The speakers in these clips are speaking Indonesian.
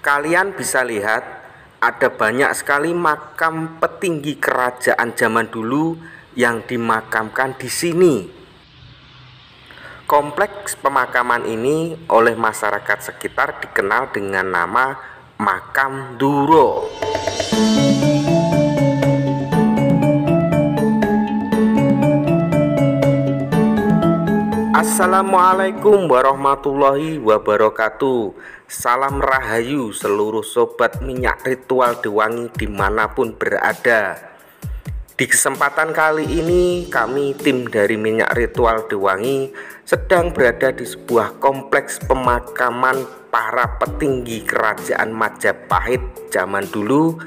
Kalian bisa lihat ada banyak sekali makam petinggi kerajaan zaman dulu yang dimakamkan di sini. Kompleks pemakaman ini oleh masyarakat sekitar dikenal dengan nama Makam Duro. Assalamualaikum warahmatullahi wabarakatuh. Salam rahayu seluruh sobat minyak ritual Dewangi dimanapun berada. Di kesempatan kali ini kami tim dari minyak ritual Dewangi sedang berada di sebuah kompleks pemakaman para petinggi kerajaan Majapahit zaman dulu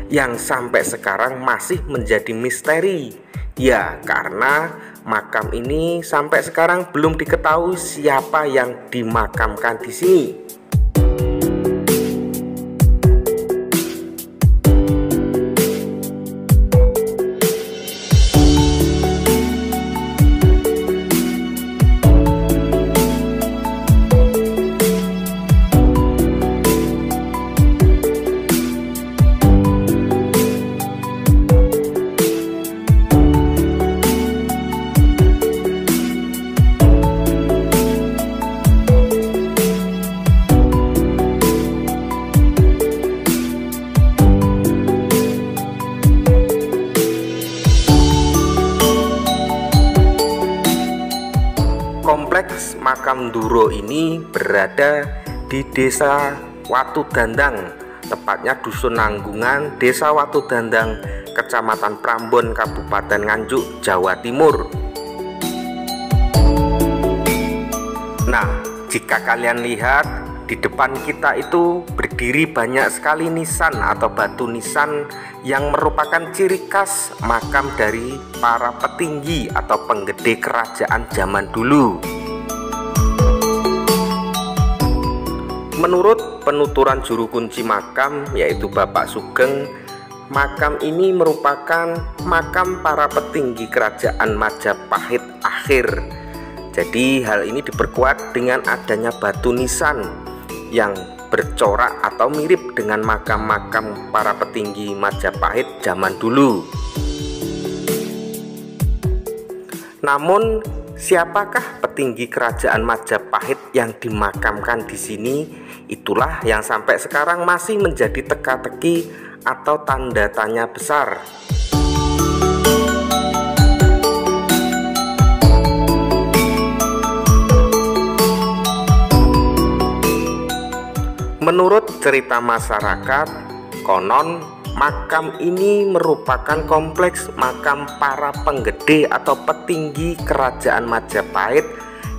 yang sampai sekarang masih menjadi misteri. Ya, karena makam ini sampai sekarang belum diketahui siapa yang dimakamkan di sini. Kompleks Makam Duro ini berada di Desa Watu Dandang, tepatnya Dusun Nanggungan, Desa Watu Dandang, Kecamatan Prambon, Kabupaten Nganjuk, Jawa Timur. Nah, jika kalian lihat di depan kita itu berdiri banyak sekali nisan atau batu nisan yang merupakan ciri khas makam dari para petinggi atau penggede kerajaan zaman dulu. Menurut penuturan juru kunci makam yaitu Bapak Sugeng, makam ini merupakan makam para petinggi kerajaan Majapahit akhir. Jadi hal ini diperkuat dengan adanya batu nisan yang bercorak atau mirip dengan makam-makam para petinggi Majapahit zaman dulu. Namun, siapakah petinggi kerajaan Majapahit yang dimakamkan di sini? Itulah yang sampai sekarang masih menjadi teka-teki atau tanda tanya besar. Menurut cerita masyarakat, konon makam ini merupakan kompleks makam para penggede atau petinggi kerajaan Majapahit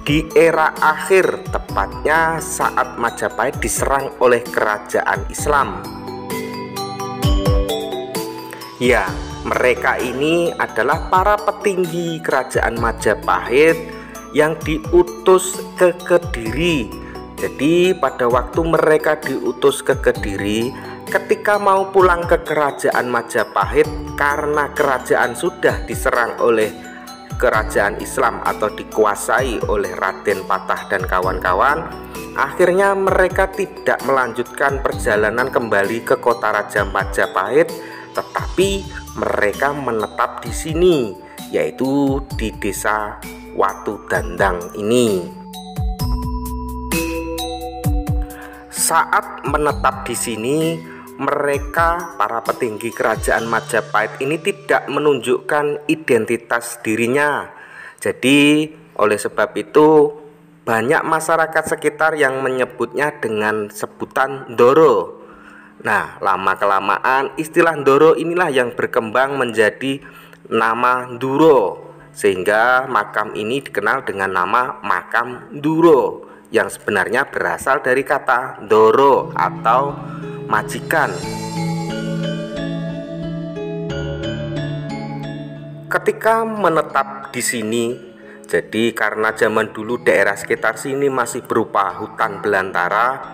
di era akhir, tepatnya saat Majapahit diserang oleh kerajaan Islam. Ya, mereka ini adalah para petinggi kerajaan Majapahit yang diutus ke Kediri. Jadi pada waktu mereka diutus ke Kediri, ketika mau pulang ke kerajaan Majapahit karena kerajaan sudah diserang oleh kerajaan Islam atau dikuasai oleh Raden Patah dan kawan-kawan, akhirnya mereka tidak melanjutkan perjalanan kembali ke kota Raja Majapahit, tetapi mereka menetap di sini, yaitu di Desa Watu Dandang ini. Saat menetap di sini, mereka para petinggi kerajaan Majapahit ini tidak menunjukkan identitas dirinya. Jadi oleh sebab itu banyak masyarakat sekitar yang menyebutnya dengan sebutan Ndoro. Nah, lama-kelamaan istilah Ndoro inilah yang berkembang menjadi nama Duro, sehingga makam ini dikenal dengan nama Makam Duro, yang sebenarnya berasal dari kata Ndoro atau majikan. Ketika menetap di sini, jadi karena zaman dulu daerah sekitar sini masih berupa hutan belantara,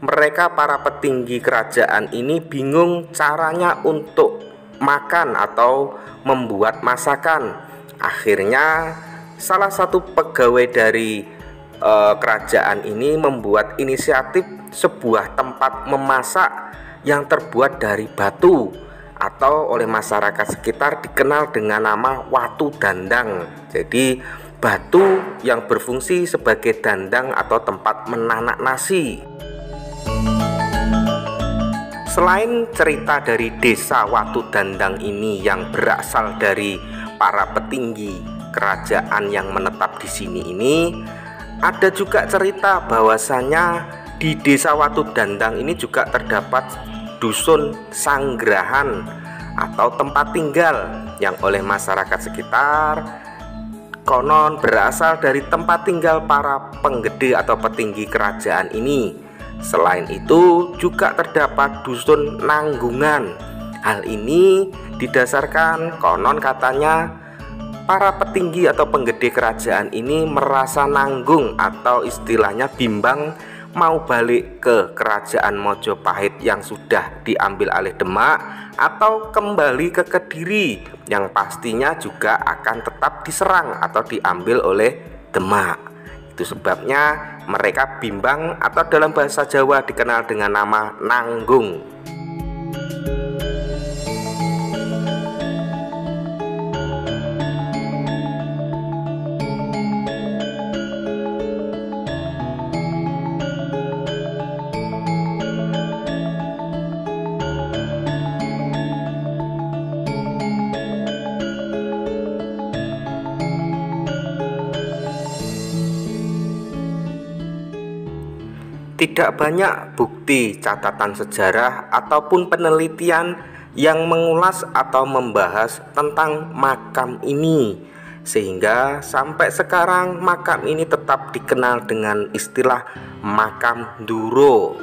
mereka para petinggi kerajaan ini bingung caranya untuk makan atau membuat masakan. Akhirnya salah satu pegawai dari kerajaan ini membuat inisiatif sebuah tempat memasak yang terbuat dari batu atau oleh masyarakat sekitar dikenal dengan nama Watu Dandang. Jadi batu yang berfungsi sebagai dandang atau tempat menanak nasi. Selain cerita dari desa Watu Dandang ini yang berasal dari para petinggi kerajaan yang menetap di sini ini, ada juga cerita bahwasanya di desa Watu Dandang ini juga terdapat dusun sanggrahan atau tempat tinggal yang oleh masyarakat sekitar konon berasal dari tempat tinggal para penggede atau petinggi kerajaan ini. Selain itu juga terdapat dusun Nanggungan. Hal ini didasarkan konon katanya para petinggi atau penggede kerajaan ini merasa nanggung atau istilahnya bimbang mau balik ke kerajaan Mojopahit yang sudah diambil alih Demak atau kembali ke Kediri yang pastinya juga akan tetap diserang atau diambil oleh Demak. Itu sebabnya mereka bimbang atau dalam bahasa Jawa dikenal dengan nama nanggung. Tidak banyak bukti catatan sejarah ataupun penelitian yang mengulas atau membahas tentang makam ini, sehingga sampai sekarang makam ini tetap dikenal dengan istilah makam Nduro.